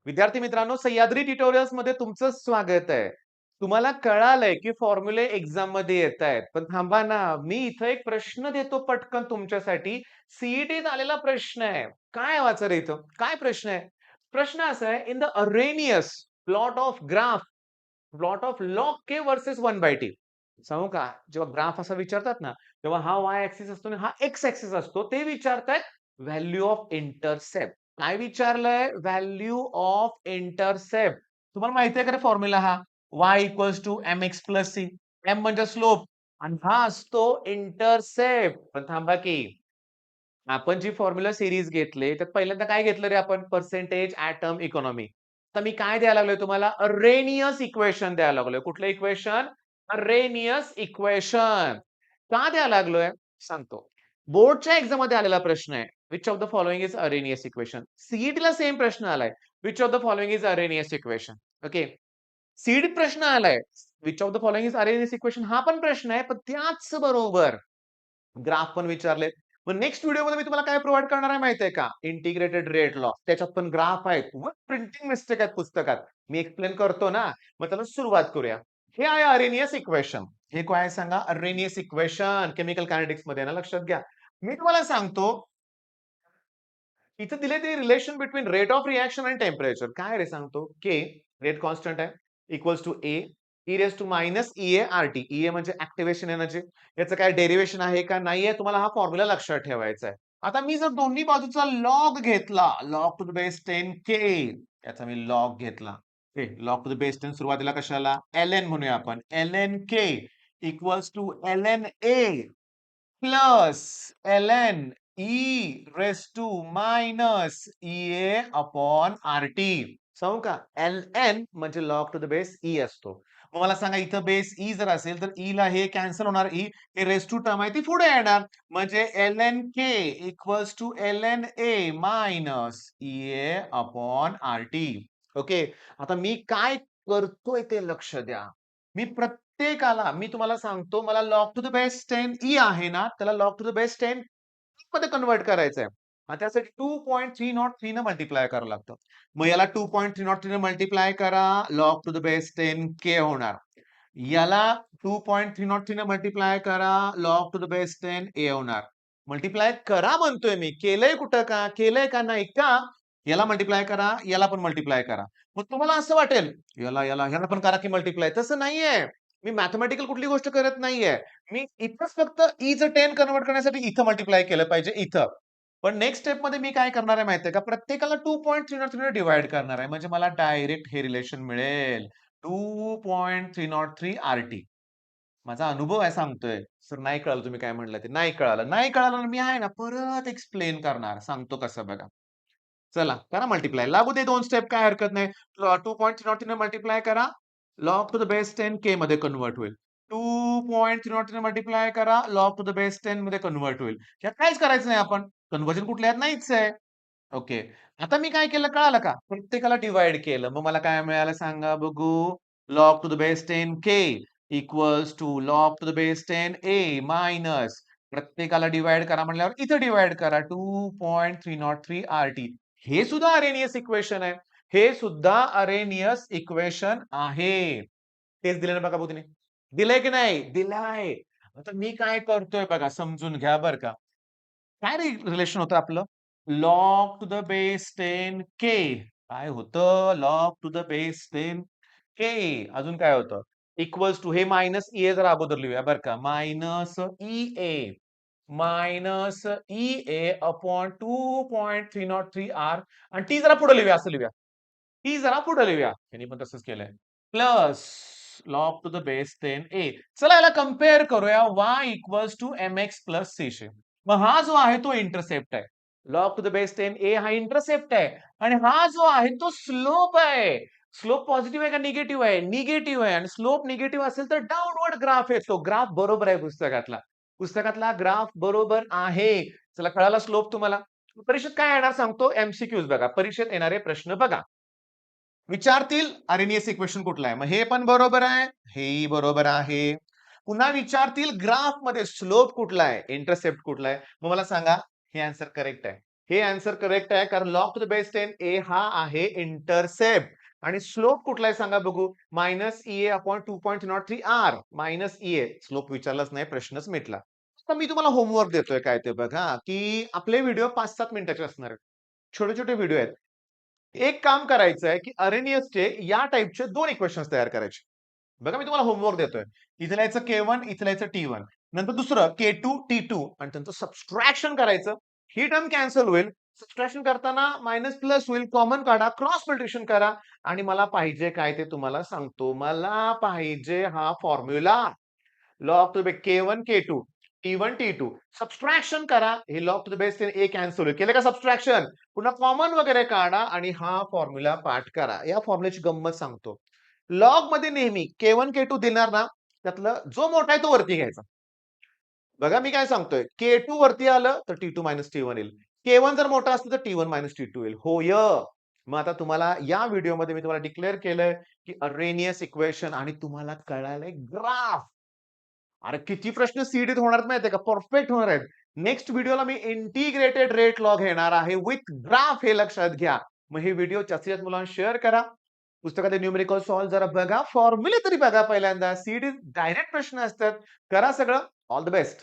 विद्यार्थी मित्रांनो, सह्याद्री ट्युटोरियल्स मध्ये तुमचं स्वागत आहे. तुम्हाला कळालंय की फॉर्म्युले एक्झाम मध्ये येतायत. पण थांबा ना, मी इथं एक प्रश्न देतो पटकन तुमच्यासाठी. सीईटीत आलेला प्रश्न आहे. काय वाचा रे इथं? काय प्रश्न आहे? प्रश्न असा आहे, in the Arrhenius plot of log K versus 1/t. सांगू का? जेव्हा ग्राफ असा विचारतात ना, तेव्हा हा वाय ऍक्सिस असतो आणि हा एक्स ऍक्सिस असतो. ते विचारतायत व्हॅल्यू ऑफ इंटरसेप्ट. काय विचारलंय? Value of intercept. तुम्हाला माहिती आहे का रे फॉर्म्युला हा? y equals to mx plus c. m म्हणजे स्लोप आणि हा असतो इंटरसेप्ट. पण थांबा की आपण जी फॉर्म्युला सिरीज घेतली, त्यात पहिल्यांदा काय घेतलं रे आपण? Percentage atom economy. तर मी काय द्यायला लागलोय तुम्हाला? अरेनियस इक्वेशन द्यायला लागलोय. कुठलं इक्वेशन? Arrhenius equation. का द्यायला लागलोय? सांगतो. बोर्डच्या एक्झाम मध्ये आलेला प्रश्न आहे. Which of the following is Arrhenius equation? सीईटीला सेम प्रश्न आलाय. Which of the following is Arrhenius equation? Okay. सीईटीत प्रश्न आलाय. Which of the following is Arrhenius equation? हा पण प्रश्न आहे, पण त्याच बरोबर ग्राफ पण विचारलेत. मग नेक्स्ट व्हिडिओमध्ये मी तुम्हाला काय प्रोव्हाइड करणार आहे माहिती आहे का? Integrated rate law. त्याच्यात पण ग्राफ आहेत. प्रिंटिंग मिस्टेक आहेत पुस्तकात. मी एक्सप्लेन करतो ना. मग त्याला सुरुवात करूया. हे आहे अरेनियस इक्वेशन. हे काय आहे सांगा? अरेनियस इक्वेशन केमिकल कायनेटिक्स मध्ये ना, लक्षात घ्या. मी तुम्हाला सांगतो, इथे दिले ते relation between rate of reaction आणि टेम्परेचर. काय रे सांगतो? के रेट कॉन्स्टंट आहे, equals to A E raise to minus EA RT. EA म्हणजे ऍक्टिव्हेशन एनर्जी. याचं काय डेरिवेशन आहे का नाहीये? तुम्हाला हा फॉर्म्युला लक्षात ठेवायचा आहे. आता मी जर दोन्ही बाजूचा लॉग घेतला, log to the base 10 K, याचा मी लॉग घेतला. लॉग टू द बेस 10 सुरुवातीला कशाला? एल एन म्हणूया आपण. L N K equals to L N A plus L N E raise to minus E a upon R T. सांगू का? L N म्हणजे log to the base E असतो. मग मला सांगा, इथं बेस ई जर असेल तर ई ला हे कॅन्सल होणार. ई हे रेस टू टर्म आहे ती पुढे येणार. म्हणजे L N K equals to L N A minus E a upon R T. Okay. आता मी काय करतोय ते लक्ष द्या. मी प्रत्येकाला मी तुम्हाला सांगतो, मला log to the base 10 E आहे ना, त्याला लॉग टू द बेस 10 मध्ये कन्व्हर्ट करायचंय. त्यासाठी 2.303 न मल्टिप्लाय करावं लागतं. मग याला 2.303 न मल्टिप्लाय करा, लॉग टू द बेस 10 के होणार. याला 2.303 न मल्टिप्लाय करा, लॉग टू द बेस 10 ए होणार. मल्टिप्लाय करा म्हणतोय मी. केलंय कुठं का? केलंय का नाही का? याला मल्टिप्लाय करा, याला पण मल्टिप्लाय करा. मग तुम्हाला असं वाटेल, ह्याला पण करा की मल्टिप्लाय. तसं नाहीये. मी मॅथमेटिकल कुठली गोष्ट करत नाहीये. मी इथंच फक्त ईचं 10 कन्व्हर्ट करण्यासाठी इथं मल्टिप्लाय केलं पाहिजे इथं. पण नेक्स्ट स्टेपमध्ये मी काय करणार आहे माहितीये का? प्रत्येकाला 2.303 ने डिव्हाइड करणार आहे. म्हणजे मला डायरेक्ट हे रिलेशन मिळेल. 2.303 आरटी. माझा अनुभव आहे सांगतोय. सर नाही कळालं तुम्ही काय म्हणलं ते. नाही कळालं. नाही कळालं ना, मी आहे ना परत एक्सप्लेन करणार. सांगतो कसं बघा. चला करा मल्टिप्लाय. लागू दे 2 स्टेप, काय हरकत नाही. 2.303 मल्टिप्लाय करा. लॉग टू द बेस 10 के मध्ये कन्व्हर्ट होईल. 2.303 मल्टिप्लाय करा. लॉग टू द बेस 10 मध्ये कन्व्हर्ट होईल. यात काहीच करायचं नाही आपण. कन्व्हर्जन कुठल्या यात नाहीच आहे. ओके. आता मी काय केलं कळालं का? प्रत्येकाला डिव्हाइड केलं. मग मला काय मिळालं सांगा बघू? Log to the base 10 K equals to log to the base 10 A minus प्रत्येकाला डिव्हाइड करा म्हणल्यावर इथं डिव्हाइड करा 2.303 आरटी. हे सुद्धा अरेनियस इक्वेशन आहे. हे सुद्धा अरेनियस इक्वेशन आहे. तेच दिले ना बघा बुद्धीने. दिलंय की नाही? दिलाय. आता मी काय करतोय बघा, समजून घ्या बरं का. काय रिलेशन होतं आपलं? लॉग टू द बेस 10 के. काय होतं? लॉग टू द बेस 10 के. अजून काय होतं? इक्वल्स टू हे मायनस ई जरा अगोदर लिहूया बरं का. मायनस ई ए मायनस ई ए अपॉन 2.303 आर आणि टी जरा पुढे लिहूया, असं लिहूया. टी जरा पुढे लिहूया. यांनी पण तसंच केलंय. Plus log to the base 10 A. चला याला कंपेअर करूया y equals to mx plus c शी. मग हा जो आहे तो इंटरसेप्ट आहे. Log to the base 10 A हा इंटरसेप्ट आहे आणि हा जो आहे तो स्लोप आहे. स्लोप पॉझिटिव्ह आहे का निगेटिव्ह आहे? निगेटिव्ह आहे. आणि स्लोप निगेटिव्ह असेल तर डाऊनवर्ड ग्राफ येतो. ग्राफ बरोबर आहे पुस्तकातला. पुस्तकातला ग्राफ बरोबर आहे. चला कळाला स्लोप तुम्हाला? परीक्षेत काय येणार सांगतो. एमसीक्यूज बघा. परीक्षेत येणारे प्रश्न बघा. विचारतील अरेनियस इक्वेशन कुठला आहे? मग हे पण बरोबर आहे, हेही बरोबर आहे. पुन्हा विचारतील ग्राफ मध्ये स्लोप कुठला आहे, इंटरसेप्ट कुठला आहे? मग मला सांगा हे आन्सर करेक्ट आहे. हे आन्सर करेक्ट आहे कारण log to the base 10 A हा आहे इंटरसेप्ट आणि स्लोप कुठला आहे सांगा बघू -EA/2.03R -EA स्लोप विचारलाच नाही प्रश्नच मिटला. आता मी तुम्हाला होमवर्क देतोय काय ते बघा की आपले व्हिडिओ 5-7 मिनिटाचे असणार आहेत. छोटे-छोटे व्हिडिओ आहेत. एक काम करायचं आहे की अरेनियसचे या टाइपचे 2 इक्वेशन्स तयार करायचे. बघा मी तुम्हाला होमवर्क देतोय. इथे लिहायचं K1 इथे लिहायचं T1 नंतर दुसरं K2 T2 आणि त्यांचं सबट्रॅक्शन करायचं. ही टर्म कॅन्सल होईल. सबट्रॅक्शन करताना मायनस प्लस होईल. कॉमन काढा. क्रॉस मल्टिप्लिकेशन करा आणि मला पाहिजे काय ते तुम्हाला सांगतो. मला पाहिजे हा formula. Log to the K1 K2 T1 T2 subtraction करा. हे log to the base 10 A cancel होईल. केलं का सबट्रॅक्शन? पुन्हा कॉमन वगैरे काढा आणि हा फॉर्म्युला पाठ करा. या फॉर्म्युल्याची गंमत सांगतो. लॉग मध्ये नेहमी K1 K2 देणार ना, त्यातलं जो मोठा आहे तो वरती घ्यायचा. बघा मी काय सांगतोय, K2 वरती आलं तर T2 मायनस T1 येईल. K1 जर मोठा असतं तर T1 मायनस T2 येईल. होय. मग आता तुम्हाला या व्हिडिओमध्ये मी तुम्हाला डिक्लेअर केलंय, की अरेनियस इक्वेशन आणि तुम्हाला कळालंय ग्राफ. अरे किती प्रश्न सीडीत होणार आहेत माहितीये का? परफेक्ट होणार आहेत. नेक्स्ट व्हिडिओला मी इंटिग्रेटेड रेट लॉग घेणार आहे विथ ग्राफ हे लक्षात घ्या. मग हे व्हिडिओ जास्तीत जास्त मुलांना शेअर करा. पुस्तकातील न्यूमेरिकल सॉल्व्ह जरा बघा. फॉर्म्युले तरी बघा पहिल्यांदा. सीडीत डायरेक्ट प्रश्न असतात. करा सगळं. All the best.